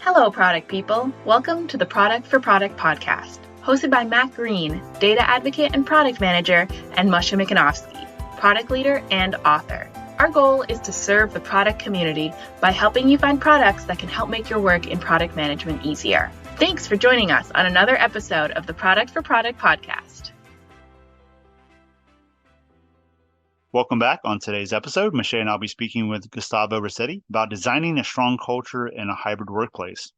Hello, product people. Welcome to the Product for Product podcast, hosted by Matt Green, data advocate and product manager, and Masha Mikanovsky, product leader and author. Our goal is to serve the product community by helping you find products that can help make your work in product management easier. Thanks for joining us on another episode of the Product for Product podcast. Welcome back. On today's episode, Michelle and I'll be speaking with Gustavo Razzetti about designing a strong culture in a hybrid workplace.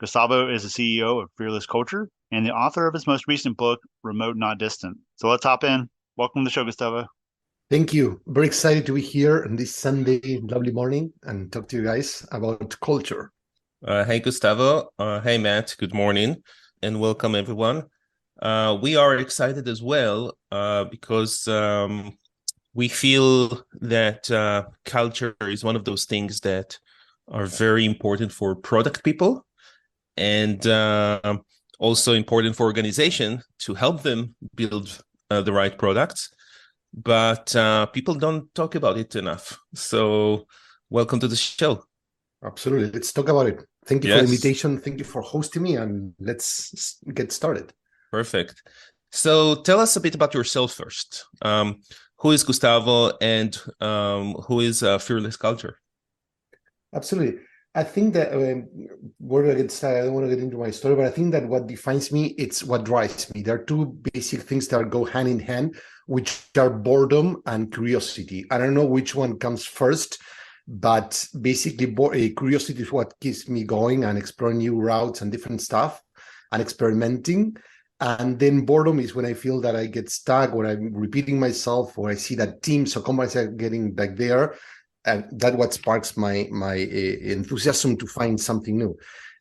Gustavo is the CEO of Fearless Culture and the author of his most recent book, Remote Not Distant. So let's hop in. Welcome to the show, Gustavo. Thank you. Very excited to be here on this Sunday, lovely morning, and talk to you guys about culture. Hey, Gustavo. Hey, Matt. Good morning, and welcome, everyone. We are excited as well because we feel that culture is one of those things that are very important for product people and also important for organization to help them build the right products. But people don't talk about it enough. So welcome to the show. Absolutely. Let's talk about it. Thank you for the invitation. Thank you for hosting me, and let's get started. Perfect. So tell us a bit about yourself first. Who is Gustavo and who is Fearless Culture? Absolutely. I think that where do I get started? I don't want to get into my story, but I think that what defines me, it's what drives me. There are two basic things that go hand in hand, which are boredom and curiosity. I don't know which one comes first, but basically curiosity is what keeps me going and exploring new routes and different stuff and experimenting. And then boredom is when I feel that I get stuck, or I'm repeating myself, or I see that teams or companies are getting back there. And that's what sparks my enthusiasm to find something new.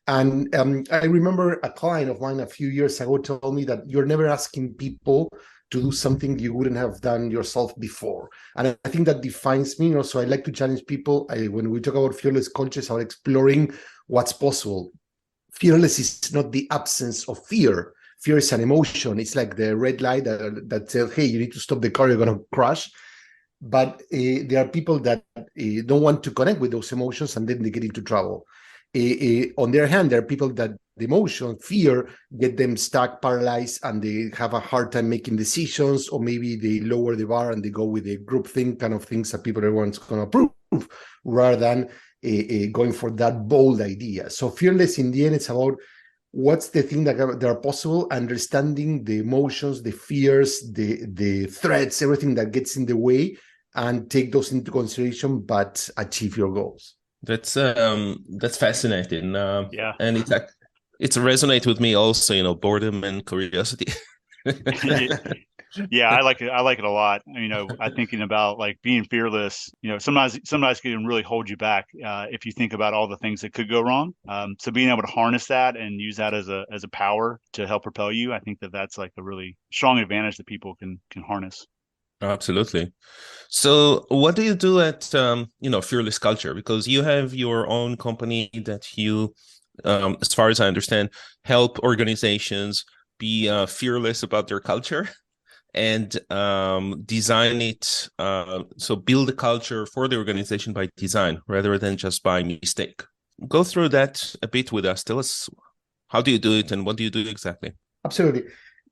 And I remember a client of mine a few years ago told me that you're never asking people to do something you wouldn't have done yourself before. And I think that defines me. So I like to challenge people. When we talk about fearless cultures, about exploring what's possible. Fearless is not the absence of fear. Fear is an emotion. It's like the red light that says, hey, you need to stop the car, you're going to crash. But there are people that don't want to connect with those emotions, and then they get into trouble. On the other hand, there are people that the emotion, fear, get them stuck, paralyzed, and they have a hard time making decisions, or maybe they lower the bar and they go with a group thing, kind of things that everyone's going to approve, rather than going for that bold idea. So fearless, in the end, it's about what's the thing that are possible, understanding the emotions, the fears, the threats, everything that gets in the way, and take those into consideration, but achieve your goals. That's fascinating. Yeah, and it's resonate with me also. Boredom and curiosity. Yeah, I like it. I like it a lot. I'm thinking about like being fearless. Sometimes can really hold you back if you think about all the things that could go wrong. So being able to harness that and use that as a power to help propel you, I think that's like a really strong advantage that people can harness. Absolutely. So what do you do at Fearless Culture? Because you have your own company that you, as far as I understand, help organizations be fearless about their culture and design it. So build a culture for the organization by design rather than just by mistake. Go through that a bit with us. Tell us, how do you do it and what do you do exactly? Absolutely.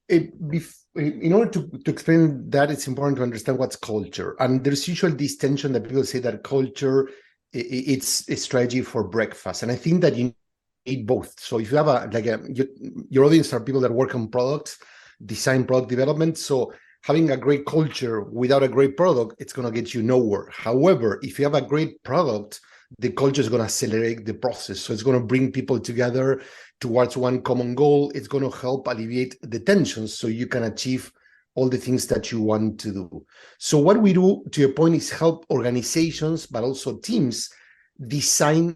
In order to explain that, it's important to understand what's culture. And there's usually this tension that people say that culture, it's a strategy for breakfast. And I think that you need both. So if you have your audience are people that work on products, design, product development. So having a great culture without a great product, it's going to get you nowhere. However, if you have a great product, the culture is going to accelerate the process. So it's going to bring people together towards one common goal. It's going to help alleviate the tensions so you can achieve all the things that you want to do. So what we do, to your point, is help organizations, but also teams, design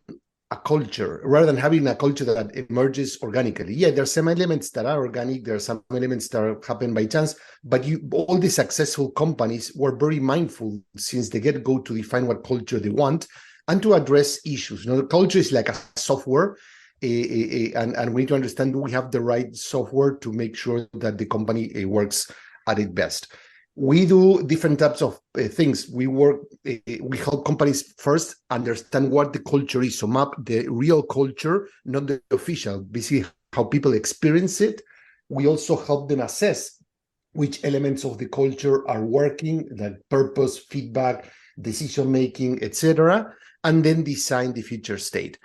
a culture rather than having a culture that emerges organically. Yeah, there are some elements that are organic. There are some elements that happen by chance, but all the successful companies were very mindful since the get-go to define what culture they want and to address issues. Culture is like a software, and we need to understand, do we have the right software to make sure that the company works at its best? We do different types of things. We help companies first understand what the culture is, so map the real culture, not the official, basically how people experience it. We also help them assess which elements of the culture are working, like purpose, feedback, decision making, etc., and then design the future state.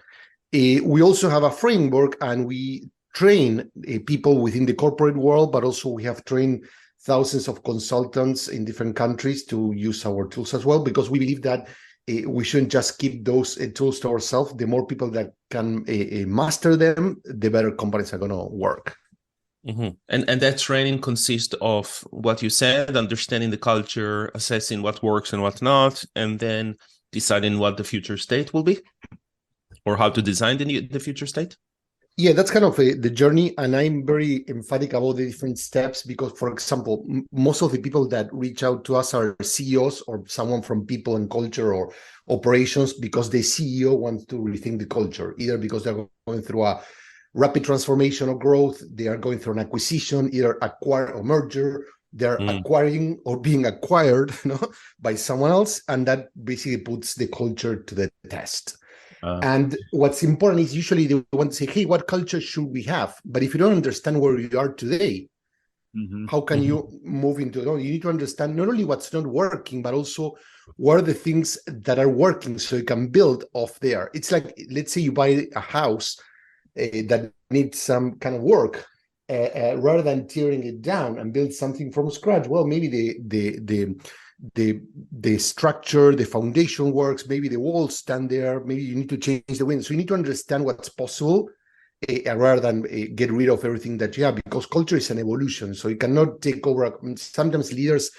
We also have a framework, and we train people within the corporate world, but also we have trained thousands of consultants in different countries to use our tools as well, because we believe that we shouldn't just keep those tools to ourselves. The more people that can master them, the better companies are going to work. Mm-hmm. And that training consists of what you said, understanding the culture, assessing what works and what not, and then deciding what the future state will be, or how to design the future state. Yeah, that's kind of the journey, and I'm very emphatic about the different steps because, for example, most of the people that reach out to us are CEOs or someone from people and culture or operations, because the CEO wants to rethink the culture, either because they're going through a rapid transformation or growth, they are going through an acquisition, either acquire or merger, they're acquiring or being acquired, by someone else, and that basically puts the culture to the test. And what's important is usually they want to say, hey, what culture should we have? But if you don't understand where you are today, how can you move into it? You need to understand not only what's not working, but also what are the things that are working so you can build off there. It's like, let's say you buy a house that needs some kind of work, rather than tearing it down and build something from scratch. Well, maybe the structure, the foundation works, maybe the walls stand there, maybe you need to change the windows. So you need to understand what's possible rather than get rid of everything that you have, because culture is an evolution. So you cannot take over. Sometimes leaders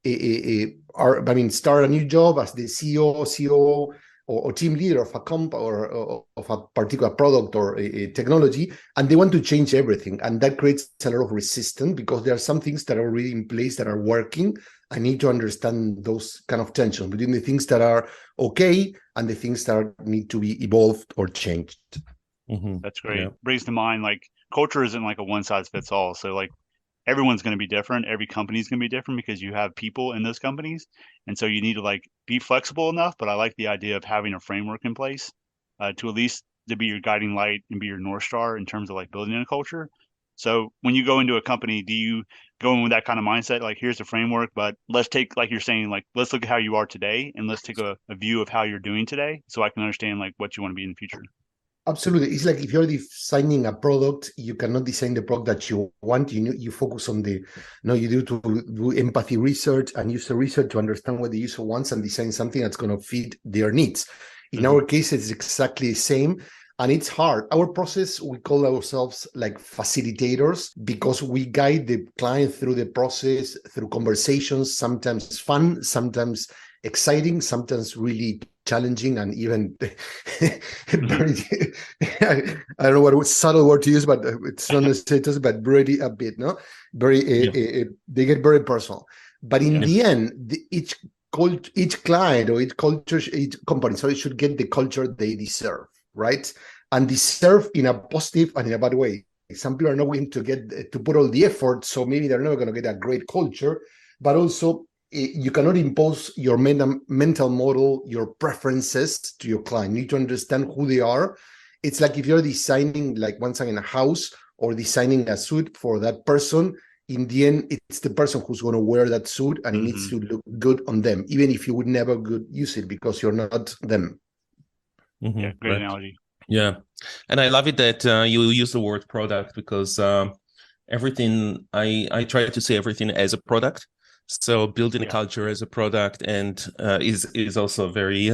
start a new job as the CEO, COO, or team leader of a company or of a particular product or a technology, and they want to change everything. And that creates a lot of resistance because there are some things that are already in place that are working. I need to understand those kind of tensions between the things that are okay and the things that need to be evolved or changed. That's great. Brings to mind, like, culture isn't like a one size fits all. So like everyone's going to be different. Every company is going to be different because you have people in those companies. And so you need to like be flexible enough. But I like the idea of having a framework in place to at least to be your guiding light and be your North Star in terms of like building a culture. So when you go into a company, do you go in with that kind of mindset? Like, here's the framework, but let's take, like you're saying, like, let's look at how you are today and let's take a view of how you're doing today so I can understand like what you want to be in the future. Absolutely. It's like if you're designing a product, you cannot design the product that you want. You focus on you do empathy research and user research to understand what the user wants and design something that's going to fit their needs. In our case, it's exactly the same. And it's hard. Our process, we call ourselves like facilitators because we guide the client through the process, through conversations, sometimes fun, sometimes exciting, sometimes really challenging, and even very, I don't know what subtle word to use, but it's not necessarily, but really a bit, they get very personal. But in the end, each client or each culture, each company, so it should get the culture they deserve, right? And deserve in a positive and in a bad way. Some people are not willing to put all the effort, so maybe they're never going to get a great culture, but also you cannot impose your mental model, your preferences to your client. You need to understand who they are. It's like if you're designing, like once again, a house or designing a suit for that person, in the end, it's the person who's going to wear that suit and it needs to look good on them, even if you would never use it because you're not them. Yeah, great analogy. Yeah. And I love it that you use the word product because everything, I try to say everything as a product. So building a culture as a product and is also very,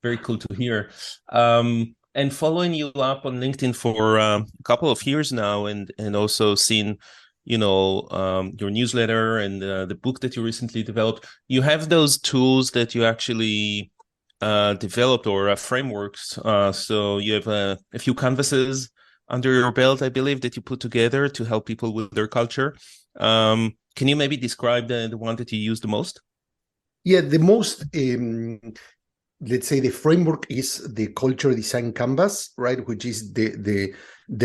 very cool to hear. And following you up on LinkedIn for a couple of years now and also seeing, your newsletter and the book that you recently developed, you have those tools that you actually developed or frameworks. So you have a few canvases under your belt, I believe, that you put together to help people with their culture. Can you maybe describe the one that you use the most? Yeah, the most, let's say the framework is the culture design canvas, right? Which is the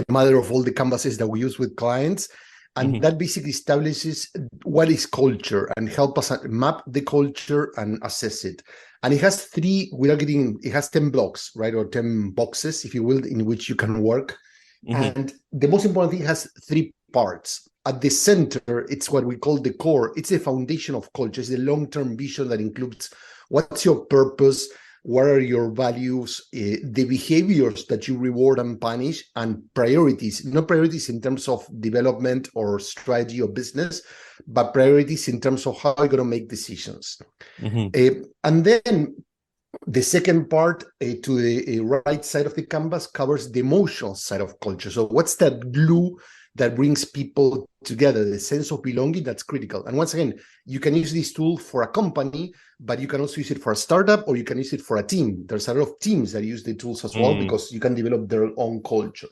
mother of all the canvases that we use with clients. And that basically establishes what is culture and help us map the culture and assess it. And it has it has 10 blocks, right? Or 10 boxes, if you will, in which you can work. And the most important thing, it has 3 parts. At the center, it's what we call the core. It's the foundation of culture. It's the long-term vision that includes what's your purpose, what are your values, the behaviors that you reward and punish, and priorities. Not priorities in terms of development or strategy or business, but priorities in terms of how you're going to make decisions. And then the second part, to the right side of the canvas, covers the emotional side of culture. So what's that glue that brings people together, the sense of belonging? That's critical. And once again, you can use this tool for a company, but you can also use it for a startup, or you can use it for a team. There's a lot of teams that use the tools as well, because you can develop their own culture.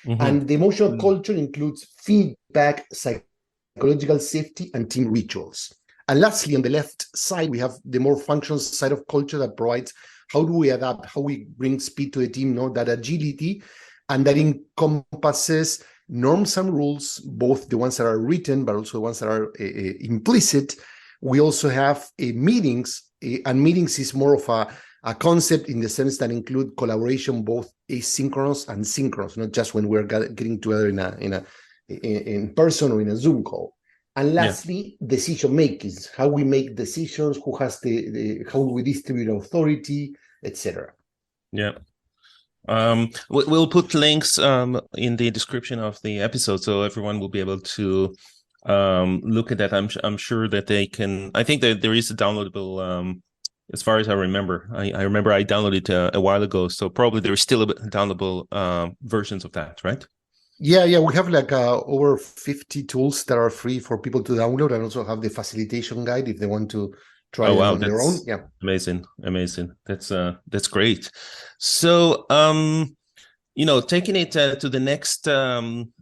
And the emotional culture includes feedback, psychological safety, and team rituals. And lastly, on the left side, we have the more functional side of culture that provides how do we adapt, how we bring speed to the team, that agility, and that encompasses norms and rules, both the ones that are written, but also the ones that are implicit. We also have meetings, and meetings is more of a concept in the sense that include collaboration, both asynchronous and synchronous, not just when we're getting together in person or in a Zoom call. And lastly, decision making, how we make decisions, who has how we distribute authority, etc. Yeah. We'll put links in the description of the episode, so everyone will be able to look at that. I'm sure that they can. I think that there is a downloadable. As far as I remember, I remember I downloaded it a while ago, so probably there is still a downloadable versions of that, right? Yeah, we have like over 50 tools that are free for people to download, and also have the facilitation guide if they want to try it on their own. Yeah, amazing. That's great. So, taking it to the next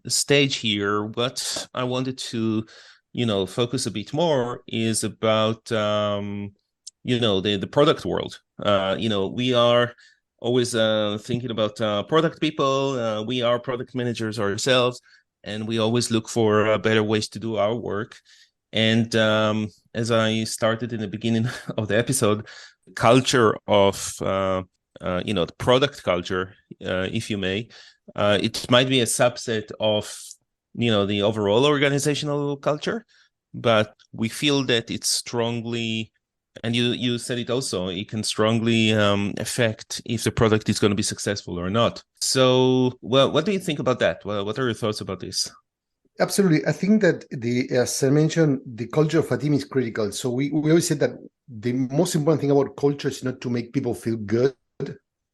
stage here, what I wanted to, focus a bit more is about, the product world. We are always thinking about product people. We are product managers ourselves, and we always look for better ways to do our work. And as I started in the beginning of the episode, culture of the product culture, if you may, it might be a subset of the overall organizational culture, but we feel that it's strongly. And you said it also, it can strongly affect if the product is going to be successful or not. So, well, what do you think about that? Well, what are your thoughts about this? Absolutely. I think that as I mentioned, the culture of a team is critical. So we always said that the most important thing about culture is not to make people feel good.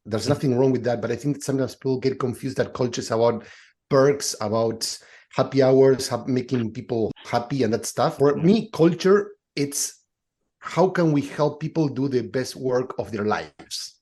There's nothing wrong with that. But I think that sometimes people get confused that culture is about perks, about happy hours, making people happy and that stuff. For me, culture, it's how can we help people do the best work of their lives?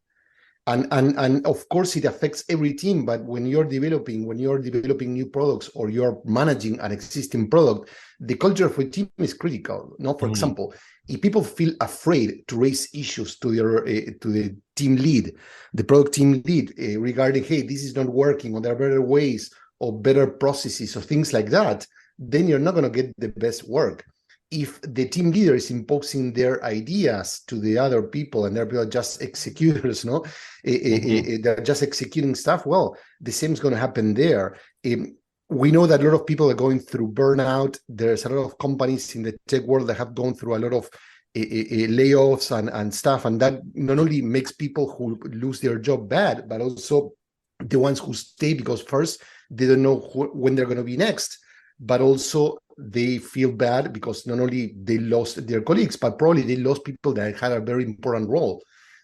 And of course, it affects every team. But when you're developing new products, or you're managing an existing product, the culture of a team is critical. For example, if people feel afraid to raise issues to the team lead, the product team lead, regarding, hey, this is not working, or there are better ways or better processes or things like that, then you're not going to get the best work. If the team leader is imposing their ideas to the other people, and they're just executors, they're just executing stuff, well, the same is going to happen there. We know that a lot of people are going through burnout. There's a lot of companies in the tech world that have gone through a lot of layoffs and stuff, and that not only makes people who lose their job bad, but also the ones who stay, because first, they don't know when they're going to be next, but also they feel bad because not only they lost their colleagues, but probably they lost people that had a very important role.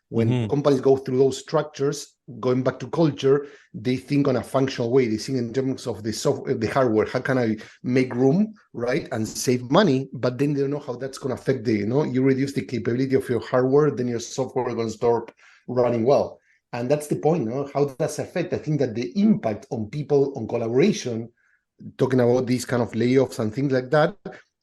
When companies go through those structures, going back to culture, they think on a functional way. They think in terms of the software, the hardware. How can I make room, right, and save money? But then they don't know how that's going to affect you reduce the capability of your hardware, then your software is going to start running well. And that's the point, how does that affect? I think that the impact on people, on collaboration, talking about these kind of layoffs and things like that,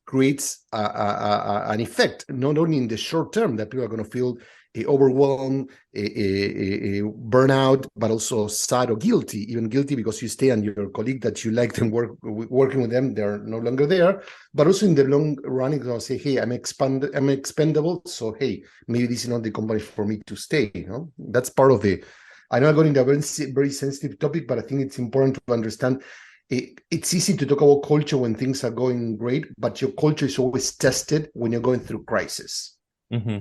creates an effect, not only in the short term that people are going to feel overwhelmed, burnout, but also sad or guilty, even guilty because you stay and your colleague that you like them working with them, they're no longer there. But also in the long run, you're going to say, hey, I'm expendable. So, hey, maybe this is not the company for me to stay. That's part of the, I know I got into a very, very sensitive topic, but I think it's important to understand it's easy to talk about culture when things are going great, but your culture is always tested when you're going through crisis. Mm-hmm.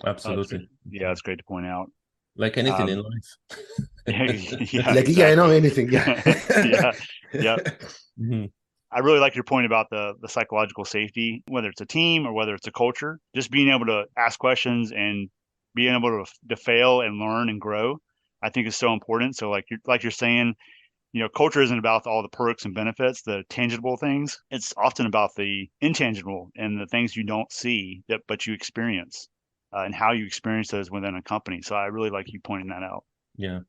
Absolutely. Yeah, it's great to point out. Like anything in life. Yeah, like, exactly. I know anything. Yeah. Yeah. Mm-hmm. I really like your point about the psychological safety, whether it's a team or whether it's a culture, just being able to ask questions and being able to fail and learn and grow, I think is so important. So like you're saying, culture isn't about all the perks and benefits, the tangible things. It's often about the intangible and the things you don't see but you experience. And how you experience those within a company. So I really like you pointing that out. Yeah.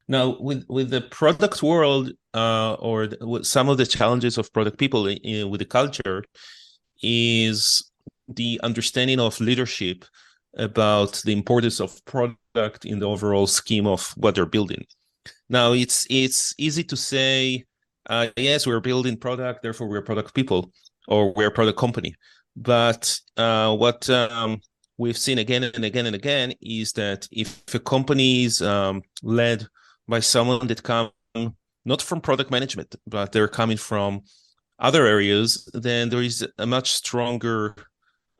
Now, with the product world, with some of the challenges of product people with the culture, is the understanding of leadership about the importance of product in the overall scheme of what they're building. Now, it's easy to say, yes, we're building product, therefore we're product people, or we're a product company. But what we've seen again and again and again is that if a company is led by someone that come not from product management, but they're coming from other areas, then there is a much stronger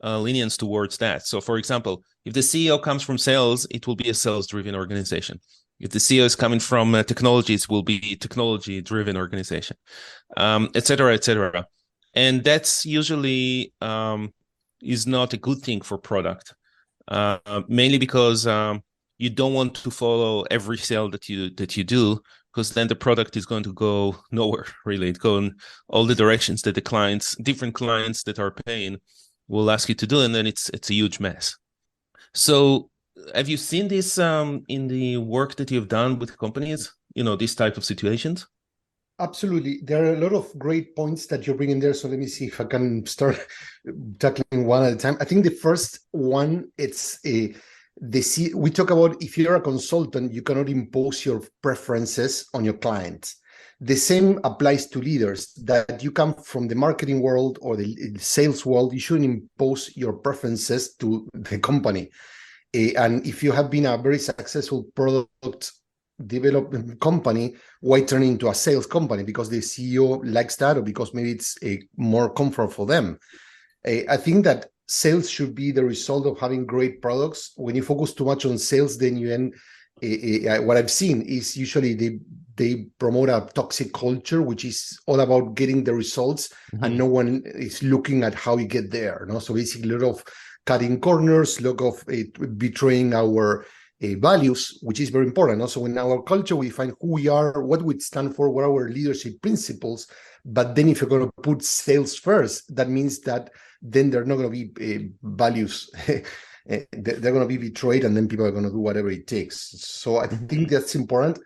lenience towards that. So, for example, if the CEO comes from sales, it will be a sales-driven organization. If the CEO is coming from technologies, it will be a technology-driven organization, et cetera, et cetera. And that's usually is not a good thing for product, mainly because you don't want to follow every sale that you do, because then the product is going to go nowhere, really. It go in all the directions that the different clients that are paying will ask you to do, and then it's a huge mess. So have you seen this in the work that you've done with companies, these type of situations? Absolutely. There are a lot of great points that you're bringing there. So let me see if I can start tackling one at a time. I think the first one, we talk about if you're a consultant, you cannot impose your preferences on your clients. The same applies to leaders, that you come from the marketing world or the sales world, you shouldn't impose your preferences to the company. And if you have been a very successful product development company, why turn into a sales company? Because the CEO likes that, or because maybe it's a more comfort for them. I think that sales should be the result of having great products. When you focus too much on sales, then you end. What I've seen is usually they promote a toxic culture, which is all about getting the results, and no one is looking at how you get there. So basically, a lot of cutting corners, a lot of betraying our values, which is very important. Also, in our culture, we find who we are, what we stand for, what are our leadership principles. But then if you're going to put sales first, that means that then they're not going to be values. They're going to be betrayed, and then people are going to do whatever it takes. So I think that's important.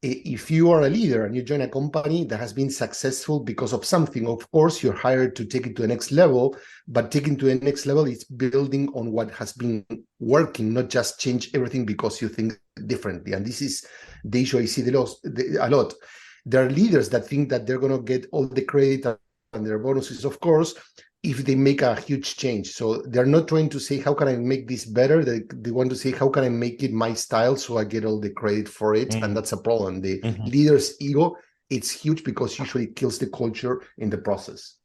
If you are a leader and you join a company that has been successful because of something, of course, you're hired to take it to the next level, but taking to the next level is building on what has been working, not just change everything because you think differently. And this is the issue I see a lot. There are leaders that think that they're going to get all the credit and their bonuses, of course, if they make a huge change. So they're not trying to say, how can I make this better? They want to say, how can I make it my style so I get all the credit for it? And that's a problem. The leader's ego, it's huge because usually it kills the culture in the process.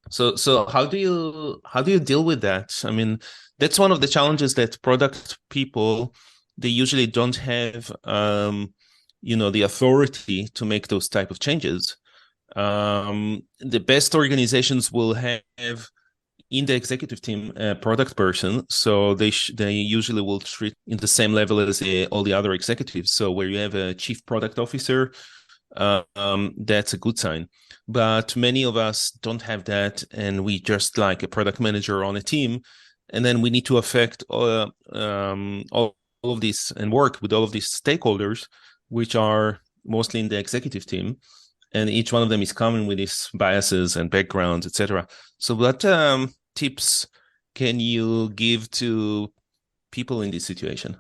So how do you deal with that? I mean, that's one of the challenges that product people, they usually don't have, the authority to make those type of changes. The best organizations will have in the executive team a product person, so they usually will treat in the same level as all the other executives. So where you have a chief product officer, that's a good sign. But many of us don't have that, and we just like a product manager on a team, and then we need to affect all of this and work with all of these stakeholders, which are mostly in the executive team. And each one of them is coming with his biases and backgrounds, etc. So what tips can you give to people in this situation?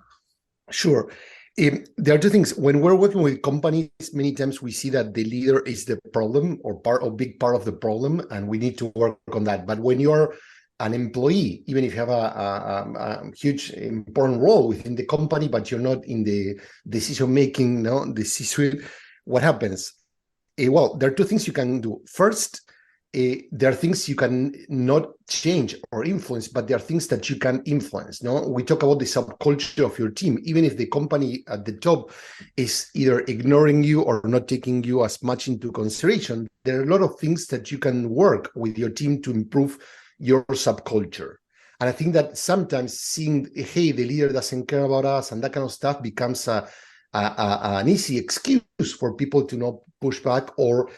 Sure. There are two things. When we're working with companies, many times we see that the leader is the problem or big part of the problem, and we need to work on that. But when you're an employee, even if you have a huge important role within the company, but you're not in the decision making, the C-suite, what happens? Well, there are two things you can do. First, there are things you can not change or influence, but there are things that you can influence. No, we talk about the subculture of your team. Even if the company at the top is either ignoring you or not taking you as much into consideration, there are a lot of things that you can work with your team to improve your subculture. And I think that sometimes seeing, hey, the leader doesn't care about us and that kind of stuff becomes an easy excuse for people to not push back or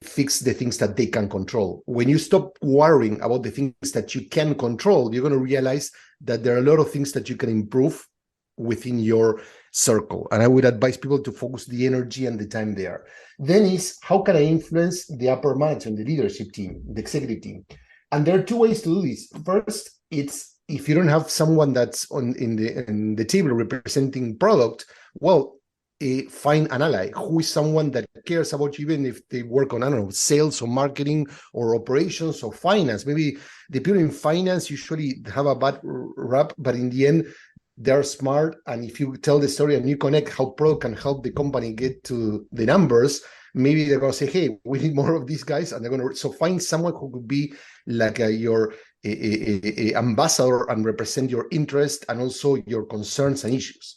fix the things that they can control. When you stop worrying about the things that you can control, you're going to realize that there are a lot of things that you can improve within your circle. And I would advise people to focus the energy and the time there. Then is, how can I influence the upper management, the leadership team, the executive team? And there are two ways to do this. First, it's if you don't have someone that's in the table representing product, well, find an ally who is someone that cares about you, even if they work on, I don't know, sales or marketing or operations or finance. Maybe the people in finance usually have a bad rap, but in the end, they're smart. And if you tell the story and you connect how product can help the company get to the numbers, maybe they're going to say, hey, we need more of these guys. And they're going to, so find someone who could be like your ambassador and represent your interest and also your concerns and issues.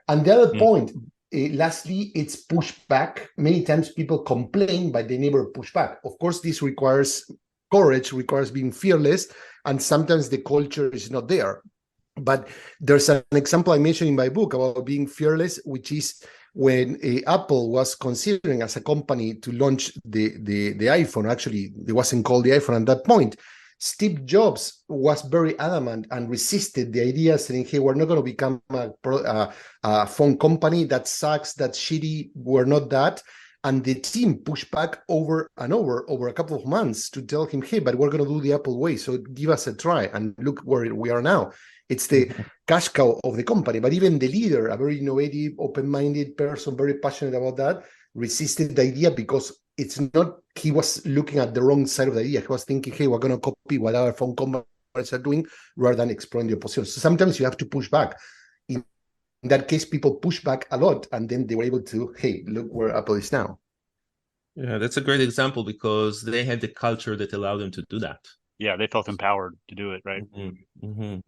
And the other point, lastly, it's pushback. Many times people complain, but they never push back. Of course, this requires courage, requires being fearless, and sometimes the culture is not there. But there's an example I mentioned in my book about being fearless, which is when Apple was considering as a company to launch the iPhone. Actually, it wasn't called the iPhone at that point. Steve Jobs was very adamant and resisted the idea, saying, hey, we're not going to become a phone company. That sucks. That's shitty. We're not that. And the team pushed back over and over a couple of months to tell him, hey, but we're going to do the Apple way. So give us a try. And look where we are now. It's the cash cow of the company. But even the leader, a very innovative, open-minded person, very passionate about that, resisted the idea because it's not, he was looking at the wrong side of the idea. He was thinking, hey, we're going to copy what other phone companies are doing rather than exploring the opposition. So sometimes you have to push back. In that case, people push back a lot and then they were able to, hey, look where Apple is now. Yeah, that's a great example because they had the culture that allowed them to do that. Yeah, they felt empowered to do it, right? Mm-hmm. Mm-hmm.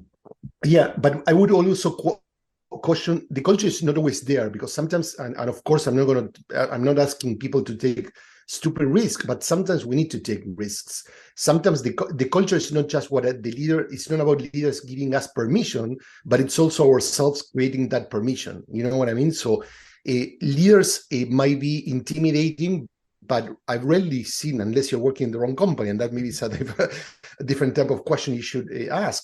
Yeah, but I would also caution, the culture is not always there because sometimes, and of course, I'm not asking people to take stupid risk, but sometimes we need to take risks. Sometimes the culture is not just what the leader, it's not about leaders giving us permission, but it's also ourselves creating that permission. You know what I mean? So leaders might be intimidating, but I've rarely seen, unless you're working in the wrong company, and that maybe is a different type of question you should ask,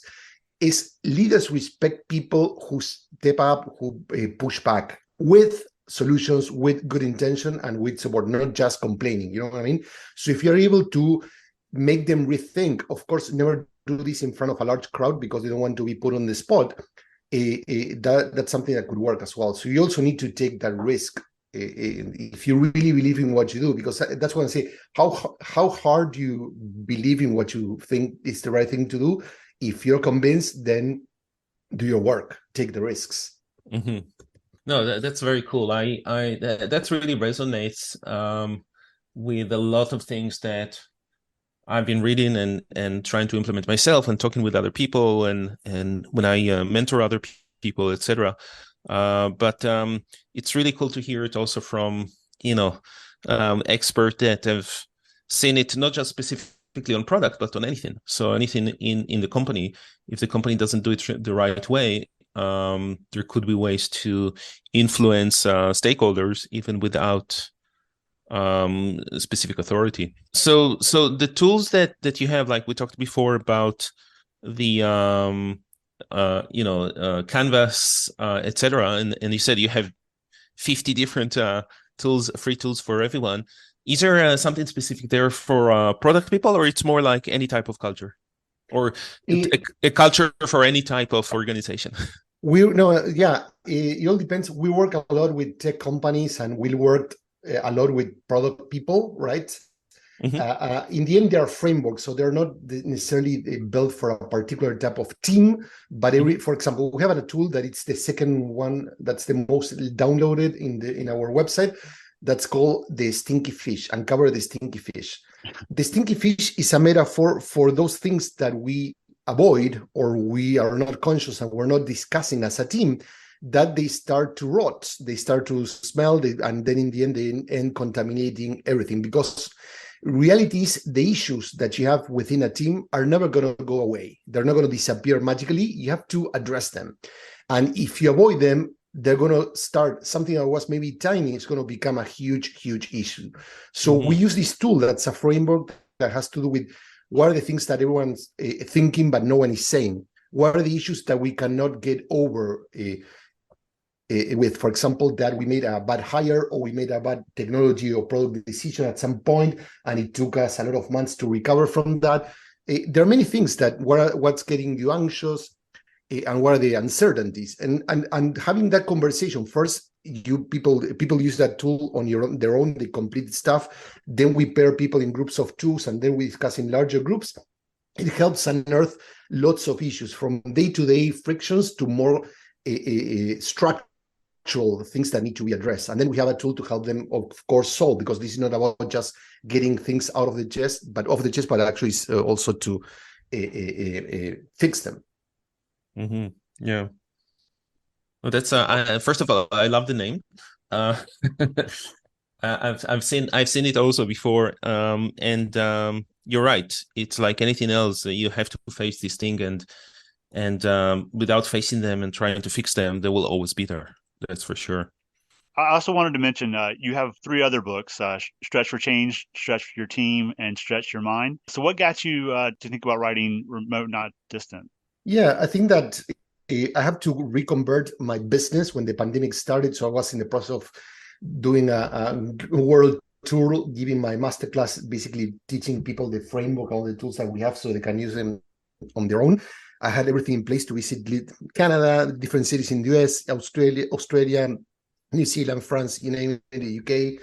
is leaders respect people who step up, who push back with solutions, with good intention, and with support, not just complaining. You know what I mean? So if you're able to make them rethink, of course, never do this in front of a large crowd because they don't want to be put on the spot. That's something that could work as well. So you also need to take that risk if you really believe in what you do, because that's what I say. How hard do you believe in what you think is the right thing to do? If you're convinced, then do your work, take the risks. Mm-hmm. No, that's very cool. That really resonates with a lot of things that I've been reading and trying to implement myself and talking with other people and when I mentor other people, etc. But it's really cool to hear it also from experts that have seen it not just specifically on product, but on anything. So anything in the company, if the company doesn't do it the right way, there could be ways to influence stakeholders even without specific authority. So the tools that you have, like we talked before about the Canvas, etc., and you said you have 50 different tools, free tools for everyone. Is there something specific there for product people, or it's more like any type of culture, or a culture for any type of organization? We no, yeah, it all depends. We work a lot with tech companies, and we worked a lot with product people, right? Mhm. In the end, they are frameworks, so they're not necessarily built for a particular type of team. But for example, we have a tool that it's the second one that's the most downloaded in our website. That's called the Stinky Fish. Uncover the Stinky Fish. The Stinky Fish is a metaphor for those things that we avoid or we are not conscious and we're not discussing as a team, that they start to rot, they start to smell, and then in the end they end contaminating everything. Because reality is the issues that you have within a team are never going to go away. They're not going to disappear magically. You have to address them. And if you avoid them, they're going to start something that was maybe tiny, it's going to become a huge, huge issue. So we use this tool that's a framework that has to do with what are the things that everyone's thinking, but no one is saying? What are the issues that we cannot get over with, for example, that we made a bad hire or we made a bad technology or product decision at some point, and it took us a lot of months to recover from that. There are many things that what's getting you anxious, and what are the uncertainties, and having that conversation first. People use that tool on their own. They complete stuff. Then we pair people in groups of twos, and then we discuss in larger groups. It helps unearth lots of issues, from day-to-day frictions to more structural things that need to be addressed. And then we have a tool to help them, of course, solve, because this is not about just getting things out of the chest, but actually also to fix them. Mm-hmm. Yeah. Well, that's first of all, I love the name. I've seen it also before. You're right. It's like anything else. You have to face this thing, and without facing them and trying to fix them, they will always be there. That's for sure. I also wanted to mention you have 3 other books: Stretch for Change, Stretch for Your Team, and Stretch Your Mind. So, what got you to think about writing Remote Not Distant? Yeah, I think that I have to reconvert my business when the pandemic started. So I was in the process of doing a world tour, giving my masterclass, basically teaching people the framework, all the tools that we have so they can use them on their own. I had everything in place to visit Canada, different cities in the US, Australia, New Zealand, France, you name it, the UK.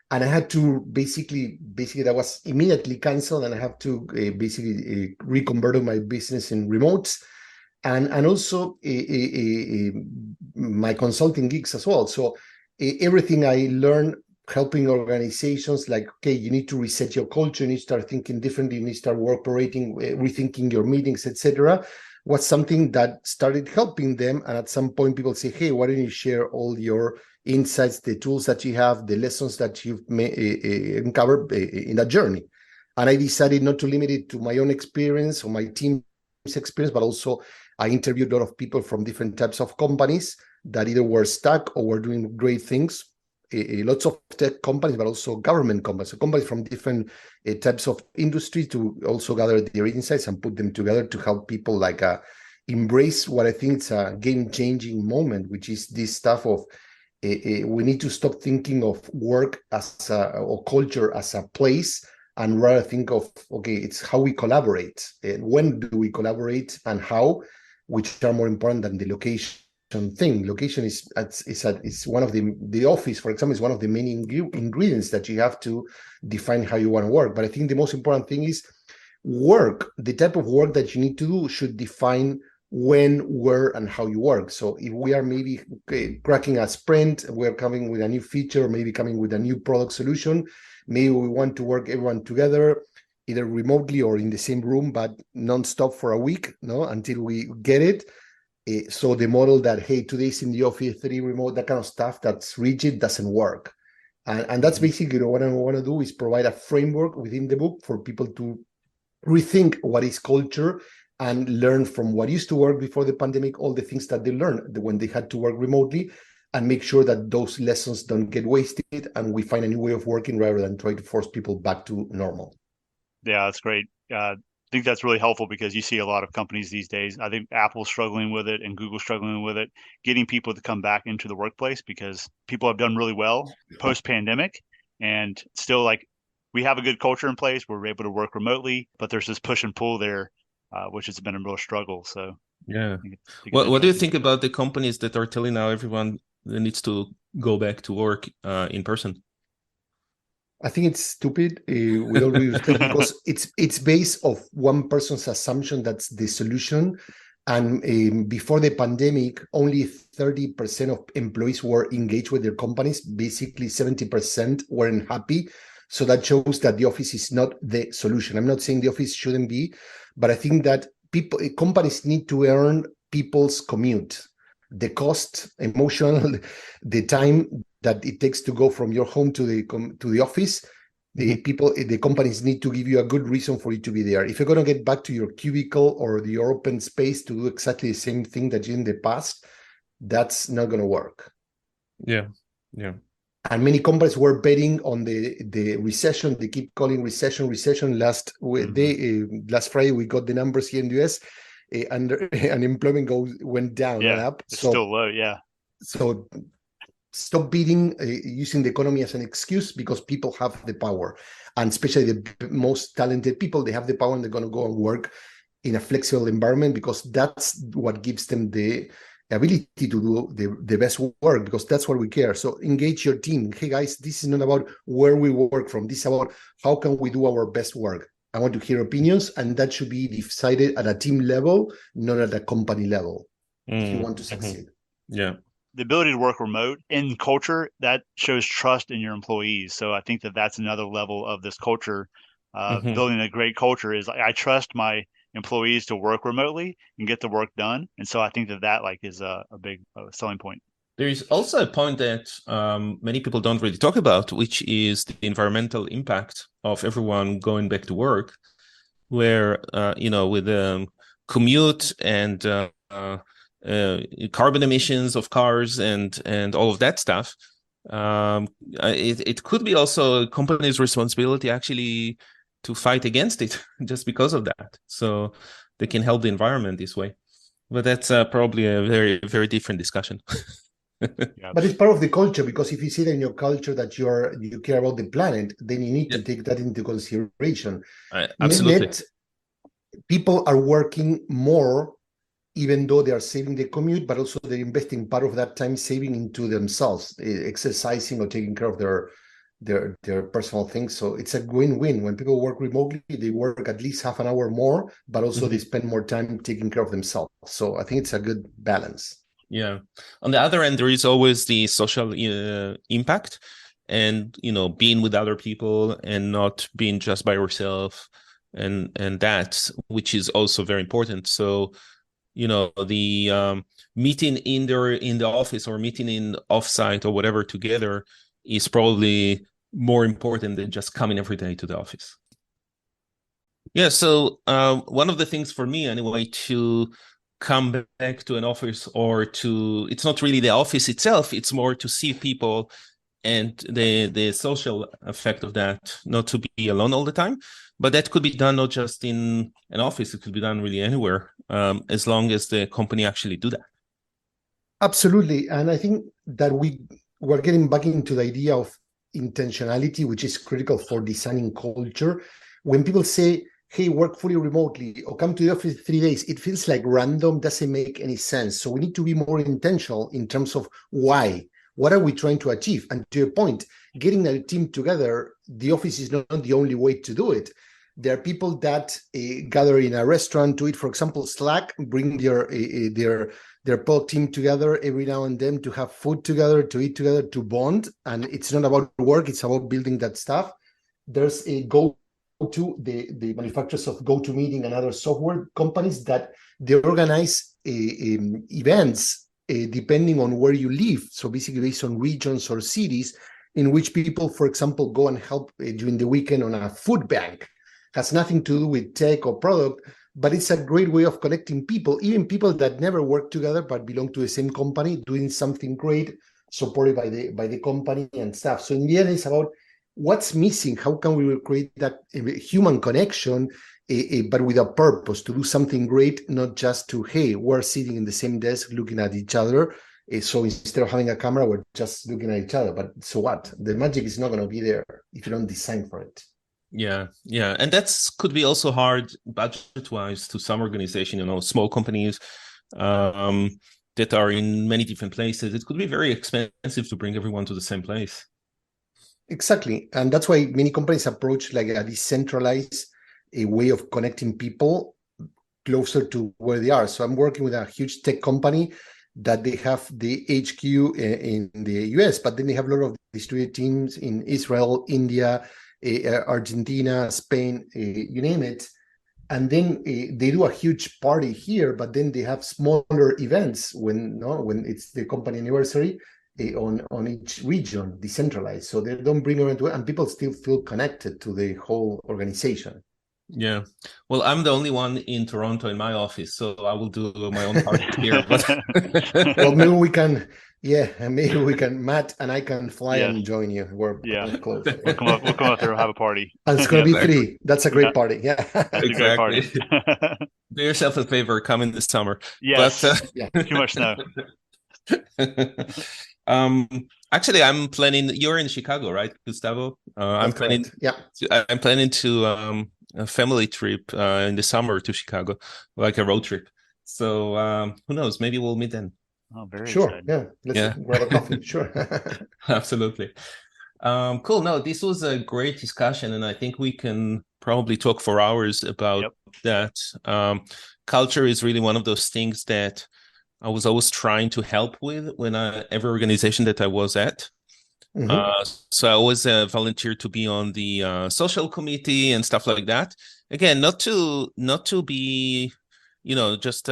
And I had to basically that was immediately canceled, and I have to basically reconvert my business in remotes, and also my consulting gigs as well. So everything I learned helping organizations, like, okay, you need to reset your culture, you need to start thinking differently, you need to start operating, rethinking your meetings, etc., was something that started helping them. And at some point, people say, hey, why don't you share all your insights, the tools that you have, the lessons that you've uncovered in that journey? And I decided not to limit it to my own experience or my team's experience, but also I interviewed a lot of people from different types of companies that either were stuck or were doing great things. Lots of tech companies, but also government companies, so companies from different types of industry, to also gather their insights and put them together to help people like embrace what I think is a game-changing moment, which is this stuff of we need to stop thinking of work as or culture as a place, and rather think of, okay, it's how we collaborate, and when do we collaborate, and how, which are more important than the location thing. Location is one of the office, for example, is one of the many ingredients that you have to define how you want to work. But I think the most important thing is work. The type of work that you need to do should define when, where, and how you work. So if we are maybe cracking a sprint, we're coming with a new feature, maybe coming with a new product solution, maybe we want to work everyone together, either remotely or in the same room, but non-stop for a week, until we get it. So the model that, hey, 2 days in the office, 3 remote, that kind of stuff, that's rigid, doesn't work. And that's basically what I want to do, is provide a framework within the book for people to rethink what is culture and learn from what used to work before the pandemic, all the things that they learned when they had to work remotely, and make sure that those lessons don't get wasted and we find a new way of working rather than try to force people back to normal. Yeah, that's great. I think that's really helpful, because you see a lot of companies these days. I think Apple's struggling with it and Google's struggling with it, getting people to come back into the workplace, because people have done really well post-pandemic, and still, like, we have a good culture in place. We're able to work remotely, but there's this push and pull there, which has been a real struggle. So Yeah. I think What do you think about the companies that are telling now everyone that needs to go back to work in person? I think it's stupid with all due respect because it's based of one person's assumption that's the solution. And before the pandemic, only 30% of employees were engaged with their companies. Basically, 70% weren't happy. So that shows that the office is not the solution. I'm not saying the office shouldn't be, but I think that companies need to earn people's commute, the cost, emotional, the time that it takes to go from your home to the office. The companies need to give you a good reason for you to be there. If you're going to get back to your cubicle or your open space to do exactly the same thing that you did in the past, that's not going to work. Yeah. And many companies were betting on the recession. They keep calling recession. Last Friday, we got the numbers here in the US, and unemployment went down, not up. It's still low. Yeah. So stop beating using the economy as an excuse, because people have the power, and especially the most talented people, they have the power, and they're going to go and work in a flexible environment, because that's what gives them the ability to do the best work, because that's what we care. So engage your team. Hey guys, this is not about where we work from. This is about how can we do our best work. I want to hear opinions, and that should be decided at a team level, not at a company level, if you want to succeed. Yeah. The ability to work remote in culture, that shows trust in your employees. So I think that that's another level of this culture. Building a great culture is I trust my employees to work remotely and get the work done. And so I think that is a big selling point. There is also a point that many people don't really talk about, which is the environmental impact of everyone going back to work, where, with commute and carbon emissions of cars and all of that stuff, it could be also a company's responsibility actually to fight against it just because of that. So they can help the environment this way. But that's probably a very, very different discussion. Yeah. But it's part of the culture, because if you see that in your culture that you care about the planet, then you need to take that into consideration. Absolutely. Net, people are working more, even though they are saving the commute, but also they're investing part of that time saving into themselves, exercising or taking care of their personal things. So it's a win-win. When people work remotely, they work at least half an hour more, but also they spend more time taking care of themselves. So I think it's a good balance. Yeah. On the other end, there is always the social impact, and being with other people and not being just by yourself, and that, which is also very important. So the meeting in the office or meeting in offsite or whatever together is probably more important than just coming every day to the office. Yeah. So one of the things for me anyway to come back to an office, or it's not really the office itself, it's more to see people and the social effect of that, not to be alone all the time. But that could be done not just in an office, it could be done really anywhere, as long as the company actually do that. Absolutely. And I think that we're getting back into the idea of intentionality, which is critical for designing culture. When people say, hey, work fully remotely or come to the office 3 days, it feels like random, doesn't make any sense. So we need to be more intentional in terms of why. What are we trying to achieve? And to your point, getting a team together, the office is not the only way to do it. There are people that gather in a restaurant to eat. For example, Slack, bring their pod team together every now and then to have food together, to eat together, to bond. And it's not about work, it's about building that stuff. There's a the manufacturers of GoToMeeting and other software companies that they organize events depending on where you live. So basically based on regions or cities, in which people, for example, go and help during the weekend on a food bank. Has nothing to do with tech or product, but it's a great way of connecting people, even people that never work together but belong to the same company, doing something great, supported by the company and stuff. So in the end, it's about what's missing. How can we create that human connection, but with a purpose to do something great, not just to, hey, we're sitting in the same desk looking at each other. So instead of having a camera, we're just looking at each other. But so what? The magic is not going to be there if you don't design for it. Yeah. And that could be also hard budget-wise to some organization, small companies that are in many different places. It could be very expensive to bring everyone to the same place. Exactly. And that's why many companies approach like a decentralized a way of connecting people closer to where they are. So I'm working with a huge tech company that they have the HQ in the US, but then they have a lot of distributed teams in Israel, India, Argentina, Spain, you name it. And then they do a huge party here, but then they have smaller events when it's the company anniversary on each region, decentralized. So they don't bring everyone to it, and people still feel connected to the whole organization. Yeah. Well, I'm the only one in Toronto in my office, so I will do my own party here. But well, maybe we can, Matt and I can fly and join you. We're close. We'll come up there and have a party. And it's going to be free. That's a great party. Yeah. That's exactly. a great party. Do yourself a favor, come in this summer. Yes. But, too much snow. Actually, I'm planning. You're in Chicago, right, Gustavo? I'm planning. Correct. Yeah. I'm planning to a family trip in the summer to Chicago, like a road trip. So who knows? Maybe we'll meet then. Oh, very sure. exciting. Yeah. Let's grab a coffee. Sure. Absolutely. Cool. No, this was a great discussion, and I think we can probably talk for hours about that. Culture is really one of those things that I was always trying to help with every organization that I was at. Mm-hmm. So I always volunteered to be on the social committee and stuff like that. Again, not to be, just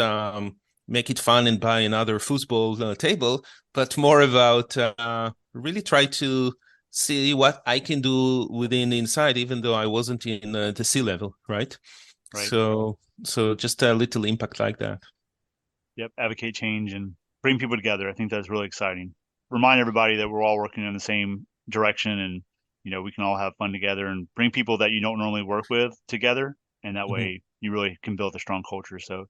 make it fun and buy another foosball table, but more about really try to see what I can do inside, even though I wasn't in the C-level, right? So just a little impact like that. Yep, advocate change and bring people together. I think that's really exciting. Remind everybody that we're all working in the same direction, and we can all have fun together and bring people that you don't normally work with together, and that way you really can build a strong culture. So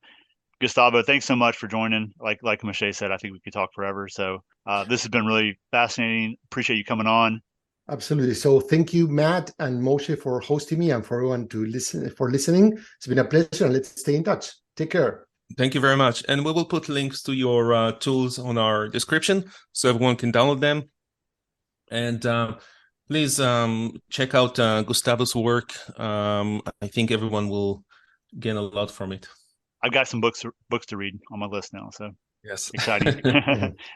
Gustavo, thanks so much for joining. Like Moshe said, I think we could talk forever. So this has been really fascinating. Appreciate you coming on. Absolutely. So thank you, Matt and Moshe, for hosting me, and for everyone listening. It's been a pleasure, and let's stay in touch. Take care. Thank you very much. And we will put links to your tools on our description so everyone can download them. And please check out Gustavo's work. I think everyone will gain a lot from it. I've got some books to read on my list now. So yes, exciting.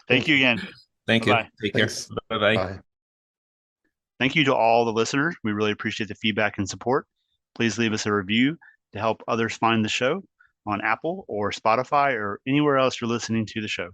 Thank you again. Thank Bye-bye. you. Take care. Bye-bye. Bye. Thank you to all the listeners. We really appreciate the feedback and support. Please leave us a review to help others find the show on Apple or Spotify or anywhere else you're listening to the show.